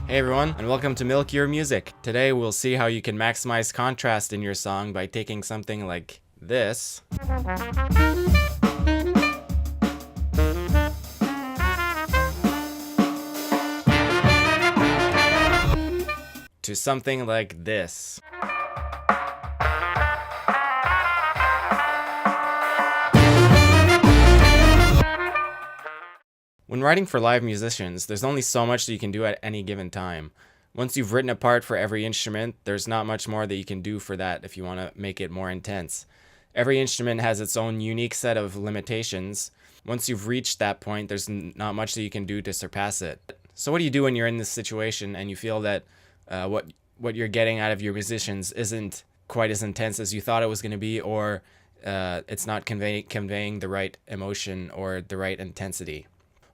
Hey everyone, and welcome to Milk Your Music. Today we'll see how you can maximize contrast in your song by taking something like this to something like this. When writing for live musicians, there's only so much that you can do at any given time. Once you've written a part for every instrument, there's not much more that you can do for that if you want to make it more intense. Every instrument has its own unique set of limitations. Once you've reached that point, there's not much that you can do to surpass it. So what do you do when you're in this situation and you feel that what you're getting out of your musicians isn't quite as intense as you thought it was going to be, or it's not conveying the right emotion or the right intensity?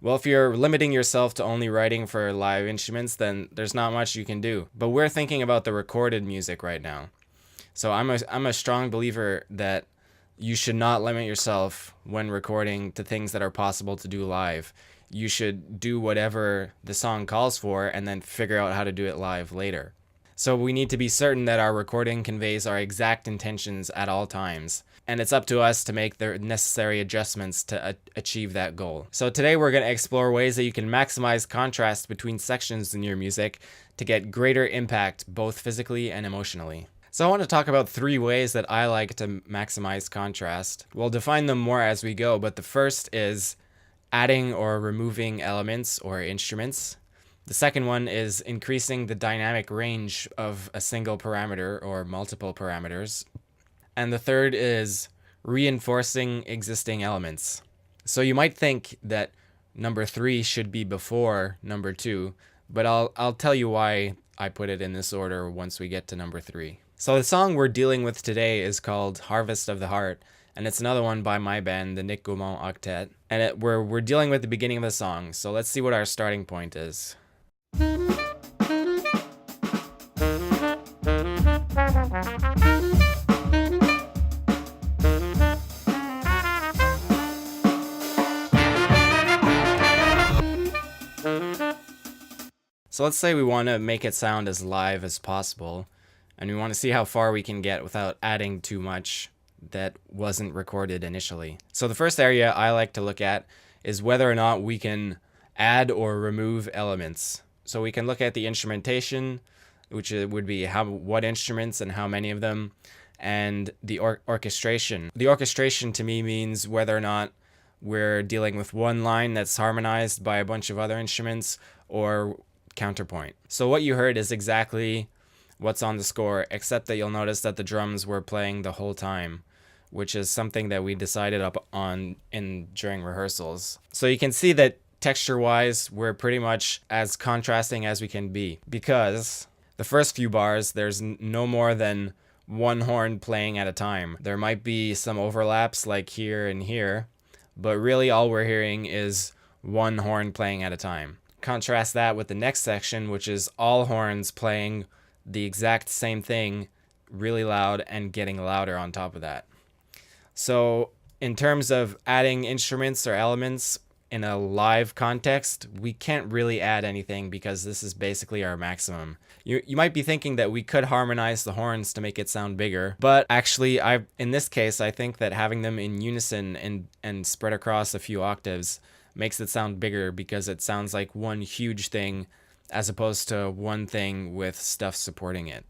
Well, if you're limiting yourself to only writing for live instruments, then there's not much you can do. But we're thinking about the recorded music right now. So I'm a strong believer that you should not limit yourself when recording to things that are possible to do live. You should do whatever the song calls for and then figure out how to do it live later. So we need to be certain that our recording conveys our exact intentions at all times. And it's up to us to make the necessary adjustments to achieve that goal. So today we're going to explore ways that you can maximize contrast between sections in your music to get greater impact both physically and emotionally. So I want to talk about 3 ways that I like to maximize contrast. We'll define them more as we go, but the first is adding or removing elements or instruments. The second one is increasing the dynamic range of a single parameter or multiple parameters. And the third is reinforcing existing elements. So you might think that number 3 should be before number 2, but I'll tell you why I put it in this order once we get to number 3. So the song we're dealing with today is called Harvest of the Heart, and it's another one by my band, the Gaumond Octet. And we're dealing with the beginning of the song, so let's see what our starting point is. So let's say we want to make it sound as live as possible, and we want to see how far we can get without adding too much that wasn't recorded initially. So the first area I like to look at is whether or not we can add or remove elements. So we can look at the instrumentation, which would be what instruments and how many of them, and the orchestration. The orchestration to me means whether or not we're dealing with one line that's harmonized by a bunch of other instruments or counterpoint. So what you heard is exactly what's on the score, except that you'll notice that the drums were playing the whole time, which is something that we decided upon during rehearsals. So you can see that texture-wise, we're pretty much as contrasting as we can be, because the first few bars, there's no more than one horn playing at a time. There might be some overlaps like here and here, but really all we're hearing is one horn playing at a time. Contrast that with the next section, which is all horns playing the exact same thing really loud and getting louder on top of that. So in terms of adding instruments or elements in a live context, we can't really add anything because this is basically our maximum. You might be thinking that we could harmonize the horns to make it sound bigger, but actually in this case I think that having them in unison and spread across a few octaves makes it sound bigger, because it sounds like one huge thing as opposed to one thing with stuff supporting it.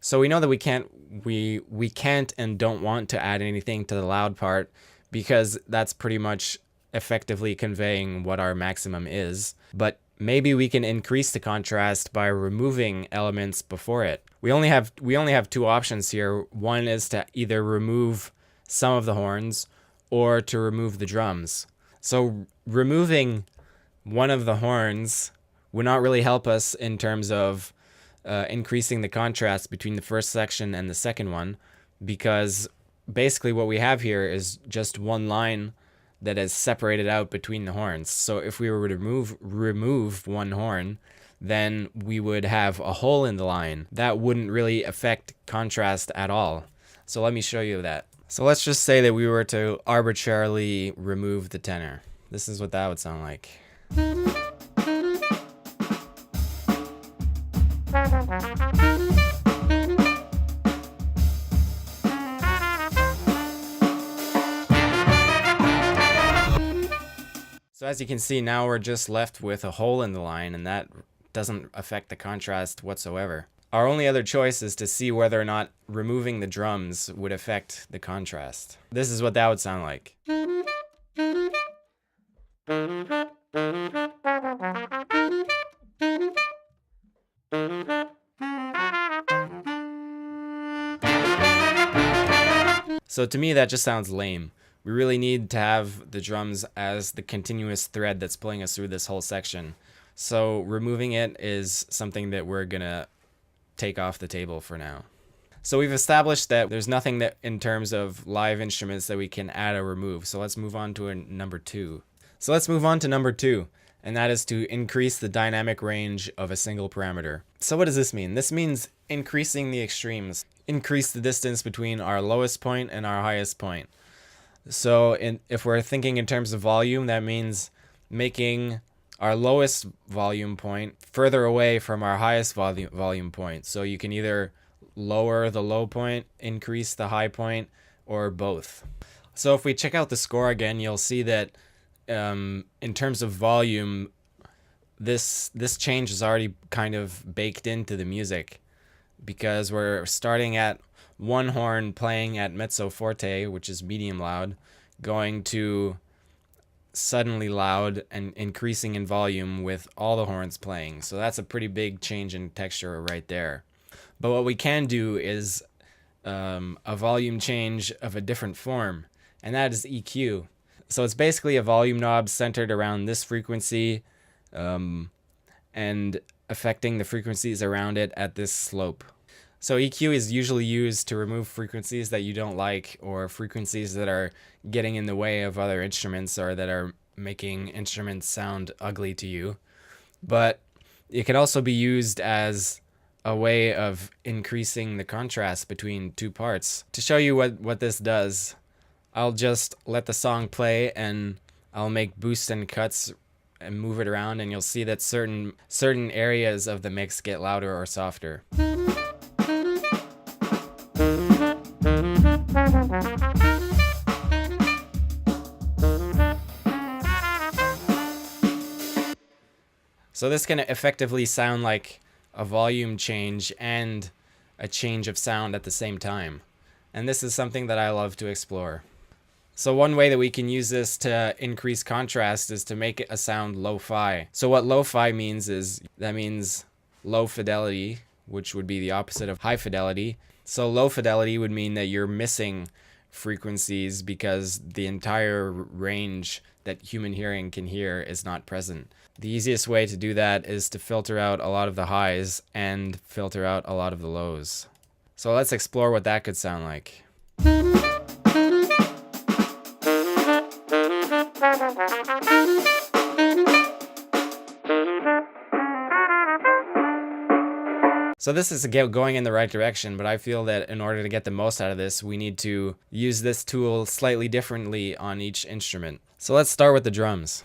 So we know that we can't and don't want to add anything to the loud part, because that's pretty much effectively conveying what our maximum is. But maybe we can increase the contrast by removing elements before it. We only have 2 options here. One is to either remove some of the horns or to remove the drums. So removing one of the horns would not really help us in terms of increasing the contrast between the first section and the second one, because basically what we have here is just one line that is separated out between the horns. So if we were to remove one horn, then we would have a hole in the line. That wouldn't really affect contrast at all. So let me show you that. So let's just say that we were to arbitrarily remove the tenor. This is what that would sound like. So as you can see, now we're just left with a hole in the line, and that doesn't affect the contrast whatsoever. Our only other choice is to see whether or not removing the drums would affect the contrast. This is what that would sound like. So to me, that just sounds lame. We really need to have the drums as the continuous thread that's pulling us through this whole section. So removing it is something that we're gonna take off the table for now. So we've established that there's nothing that in terms of live instruments that we can add or remove. So let's move on to number 2. So let's move on to number 2, and that is to increase the dynamic range of a single parameter. So what does this mean? This means increasing the extremes. Increase the distance between our lowest point and our highest point. So if we're thinking in terms of volume, that means making our lowest volume point further away from our highest volume point. So you can either lower the low point, increase the high point, or both. So if we check out the score again, you'll see that in terms of volume, this change is already kind of baked into the music, because we're starting at one horn playing at mezzo forte, which is medium loud, going to suddenly loud and increasing in volume with all the horns playing. So that's a pretty big change in texture right there. But what we can do is a volume change of a different form, and that is EQ. So it's basically a volume knob centered around this frequency and affecting the frequencies around it at this slope. So EQ is usually used to remove frequencies that you don't like, or frequencies that are getting in the way of other instruments, or that are making instruments sound ugly to you. But it can also be used as a way of increasing the contrast between two parts. To show you what this does, I'll just let the song play and I'll make boosts and cuts and move it around, and you'll see that certain areas of the mix get louder or softer. So this can effectively sound like a volume change and a change of sound at the same time. And this is something that I love to explore. So one way that we can use this to increase contrast is to make it a sound lo-fi. So what lo-fi means is, that means low fidelity, which would be the opposite of high fidelity. So low fidelity would mean that you're missing frequencies because the entire range that human hearing can hear is not present. The easiest way to do that is to filter out a lot of the highs and filter out a lot of the lows. So let's explore what that could sound like. So this is going in the right direction, but I feel that in order to get the most out of this, we need to use this tool slightly differently on each instrument. So let's start with the drums.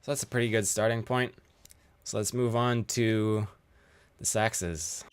So that's a pretty good starting point. So let's move on to the saxes.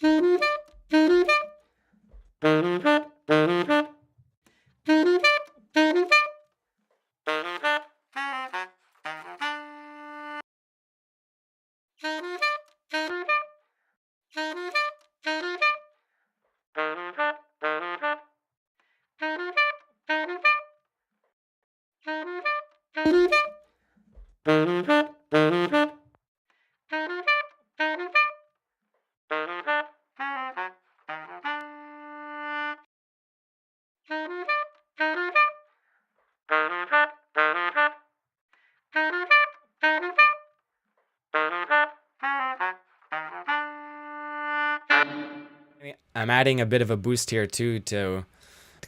I'm adding a bit of a boost here too to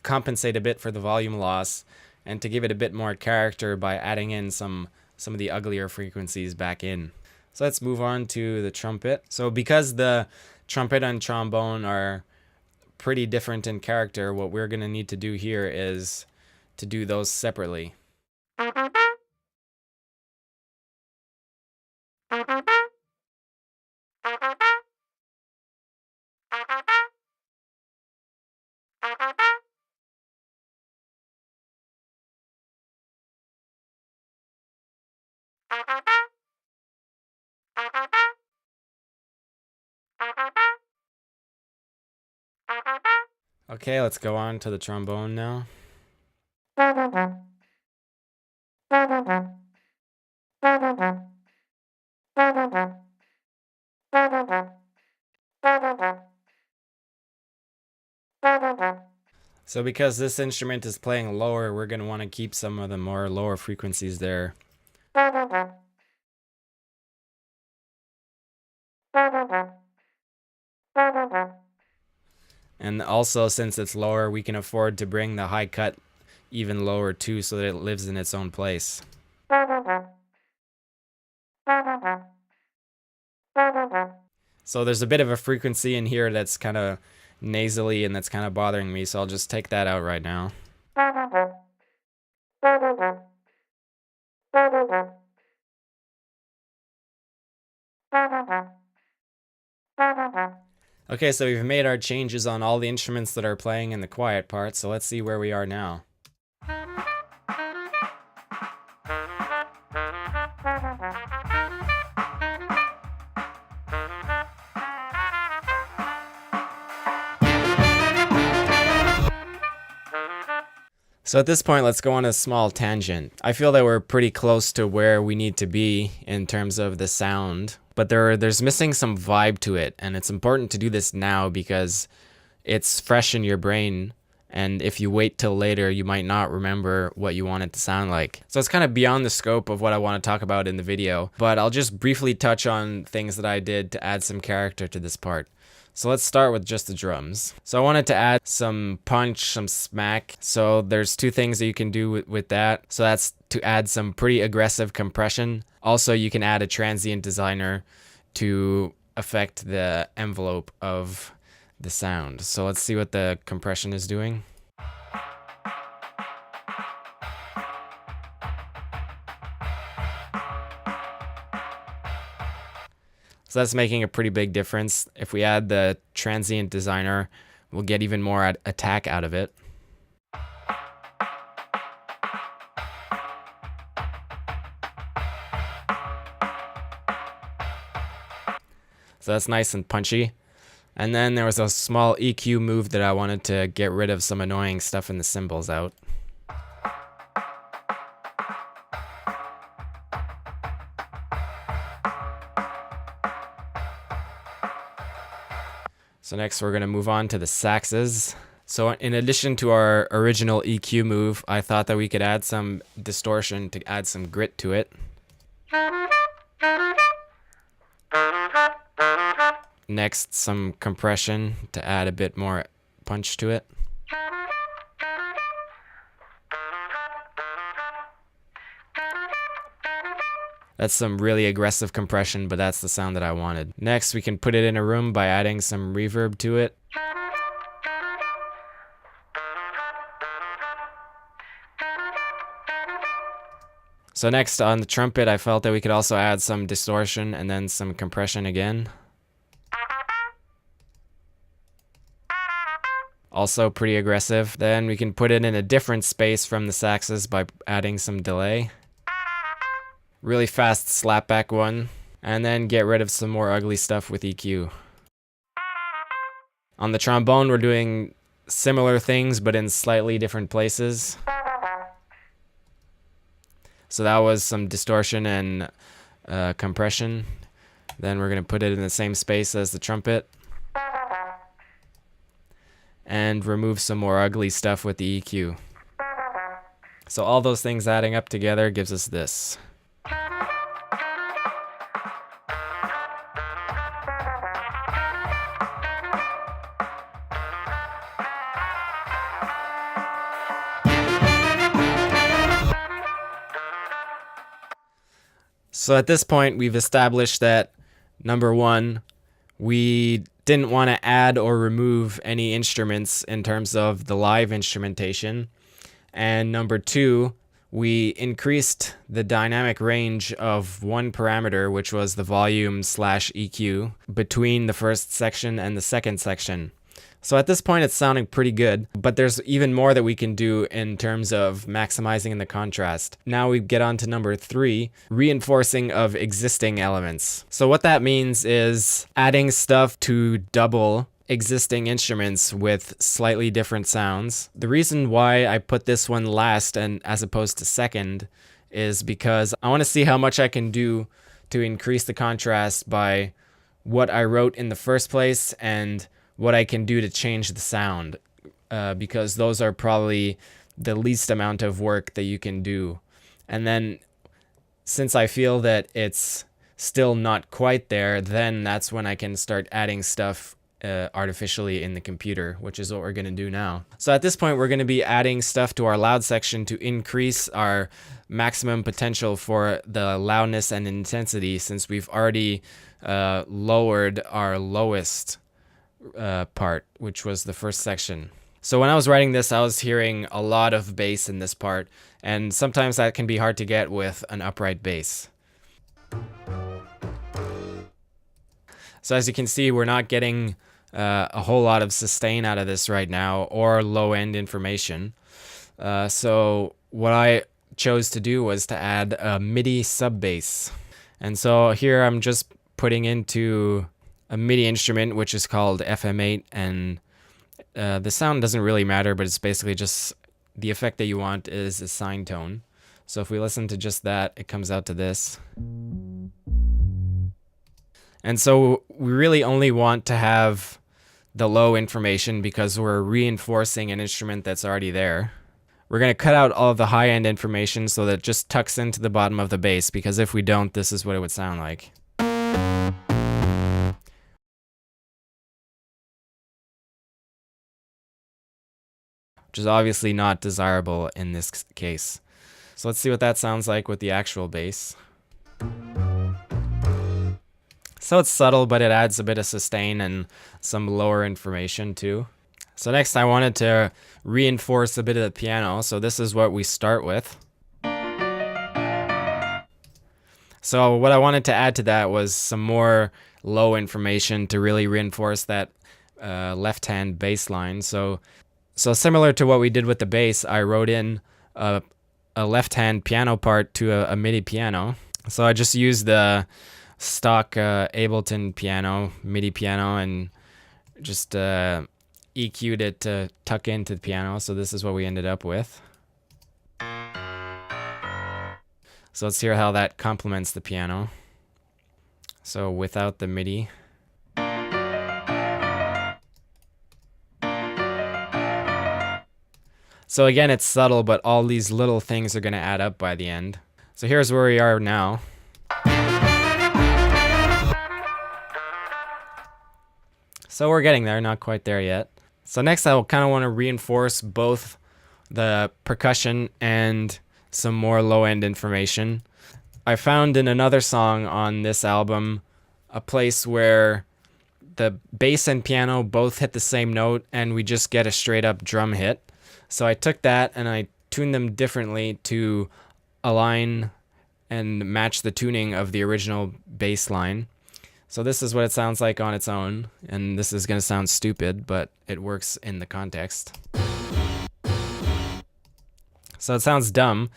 compensate a bit for the volume loss and to give it a bit more character by adding in some of the uglier frequencies back in. So let's move on to the trumpet. So because the trumpet and trombone are pretty different in character, what we're going to need to do here is to do those separately. Okay, let's go on to the trombone now. So because this instrument is playing lower, we're going to want to keep some of the more lower frequencies there. And also, since it's lower, we can afford to bring the high cut even lower too, so that it lives in its own place. So there's a bit of a frequency in here that's kind of nasally and that's kind of bothering me, so I'll just take that out right now. Okay, so we've made our changes on all the instruments that are playing in the quiet part, so let's see where we are now. So at this point, let's go on a small tangent. I feel that we're pretty close to where we need to be in terms of the sound, but there's missing some vibe to it, and it's important to do this now because it's fresh in your brain, and if you wait till later, you might not remember what you want it to sound like. So it's kind of beyond the scope of what I want to talk about in the video, but I'll just briefly touch on things that I did to add some character to this part. So let's start with just the drums. So I wanted to add some punch, some smack. So there's two things that you can do with that. So that's to add some pretty aggressive compression. Also, you can add a transient designer to affect the envelope of the sound. So let's see what the compression is doing. So that's making a pretty big difference. If we add the transient designer, we'll get even more attack out of it. So that's nice and punchy. And then there was a small EQ move that I wanted to get rid of some annoying stuff in the cymbals out. So next we're going to move on to the saxes. So in addition to our original EQ move, I thought that we could add some distortion to add some grit to it. Next, some compression to add a bit more punch to it. That's some really aggressive compression, but that's the sound that I wanted. Next, we can put it in a room by adding some reverb to it. So next, on the trumpet, I felt that we could also add some distortion and then some compression again. Also pretty aggressive. Then we can put it in a different space from the saxes by adding some delay. Really fast slapback one, and then get rid of some more ugly stuff with EQ. On the trombone, we're doing similar things, but in slightly different places. So that was some distortion and compression. Then we're going to put it in the same space as the trumpet. And remove some more ugly stuff with the EQ. So all those things adding up together gives us this. So at this point, we've established that, number one, we didn't want to add or remove any instruments in terms of the live instrumentation. And number two, we increased the dynamic range of one parameter, which was the volume/EQ, between the first section and the second section. So at this point, it's sounding pretty good, but there's even more that we can do in terms of maximizing the contrast. Now we get on to number three, reinforcing of existing elements. So what that means is adding stuff to double existing instruments with slightly different sounds. The reason why I put this one last and as opposed to second is because I want to see how much I can do to increase the contrast by what I wrote in the first place and what I can do to change the sound, because those are probably the least amount of work that you can do. And then since I feel that it's still not quite there, then that's when I can start adding stuff artificially in the computer, which is what we're going to do now. So at this point, we're going to be adding stuff to our loud section to increase our maximum potential for the loudness and intensity, since we've already lowered our lowest part, which was the first section. So when I was writing this, I was hearing a lot of bass in this part, and sometimes that can be hard to get with an upright bass. So as you can see, we're not getting a whole lot of sustain out of this right now, or low-end information. So what I chose to do was to add a MIDI sub-bass. And so here I'm just putting into a MIDI instrument, which is called FM8, and the sound doesn't really matter, but it's basically just the effect that you want is a sine tone. So if we listen to just that, it comes out to this. And so we really only want to have the low information because we're reinforcing an instrument that's already there. We're going to cut out all of the high-end information so that it just tucks into the bottom of the bass, because if we don't, this is what it would sound like. Which is obviously not desirable in this case. So let's see what that sounds like with the actual bass. So it's subtle, but it adds a bit of sustain and some lower information too. So next I wanted to reinforce a bit of the piano, so this is what we start with. So what I wanted to add to that was some more low information to really reinforce that left-hand bass line. So similar to what we did with the bass, I wrote in a left-hand piano part to a MIDI piano. So I just used the stock Ableton piano, MIDI piano, and just EQ'd it to tuck into the piano. So this is what we ended up with. So let's hear how that complements the piano. So without the MIDI. So again, it's subtle, but all these little things are going to add up by the end. So here's where we are now. So we're getting there, not quite there yet. So next I kind of want to reinforce both the percussion and some more low-end information. I found in another song on this album a place where the bass and piano both hit the same note and we just get a straight-up drum hit. So I took that and I tuned them differently to align and match the tuning of the original bass line. So this is what it sounds like on its own, and this is going to sound stupid, but it works in the context. So it sounds dumb,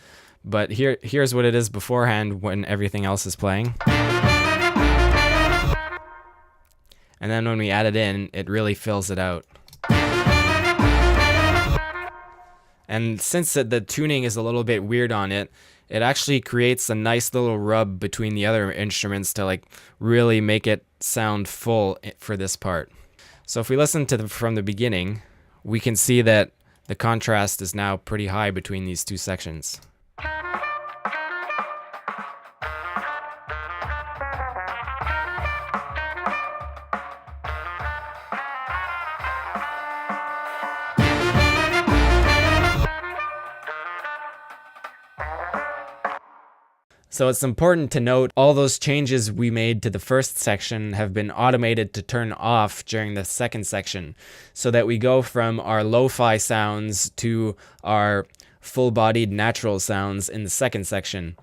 but here's what it is beforehand when everything else is playing. And then when we add it in, it really fills it out. And since the tuning is a little bit weird on it, it actually creates a nice little rub between the other instruments to like really make it sound full for this part. So if we listen to from the beginning, we can see that the contrast is now pretty high between these two sections. So So it's important to note all those changes we made to the first section have been automated to turn off during the second section, so that we go from our lo-fi sounds to our full-bodied natural sounds in the second section.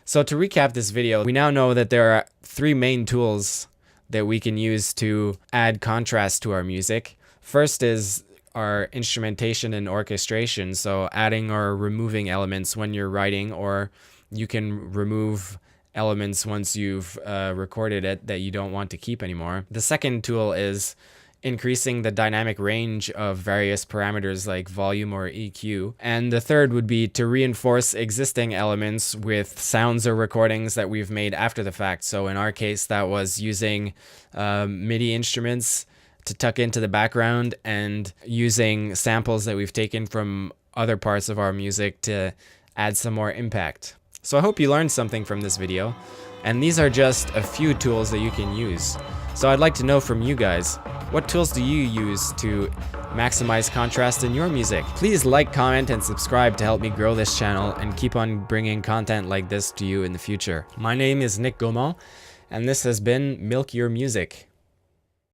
So to recap this video, we now know that there are 3 main tools that we can use to add contrast to our music. First is our instrumentation and orchestration, so adding or removing elements when you're writing, or you can remove elements once you've recorded it that you don't want to keep anymore. The second tool is increasing the dynamic range of various parameters like volume or EQ. And the third would be to reinforce existing elements with sounds or recordings that we've made after the fact. So in our case, that was using MIDI instruments to tuck into the background and using samples that we've taken from other parts of our music to add some more impact. So I hope you learned something from this video, and these are just a few tools that you can use. So I'd like to know from you guys, what tools do you use to maximize contrast in your music? Please like, comment, and subscribe to help me grow this channel and keep on bringing content like this to you in the future. My name is Gaumond, and this has been Milk Your Music.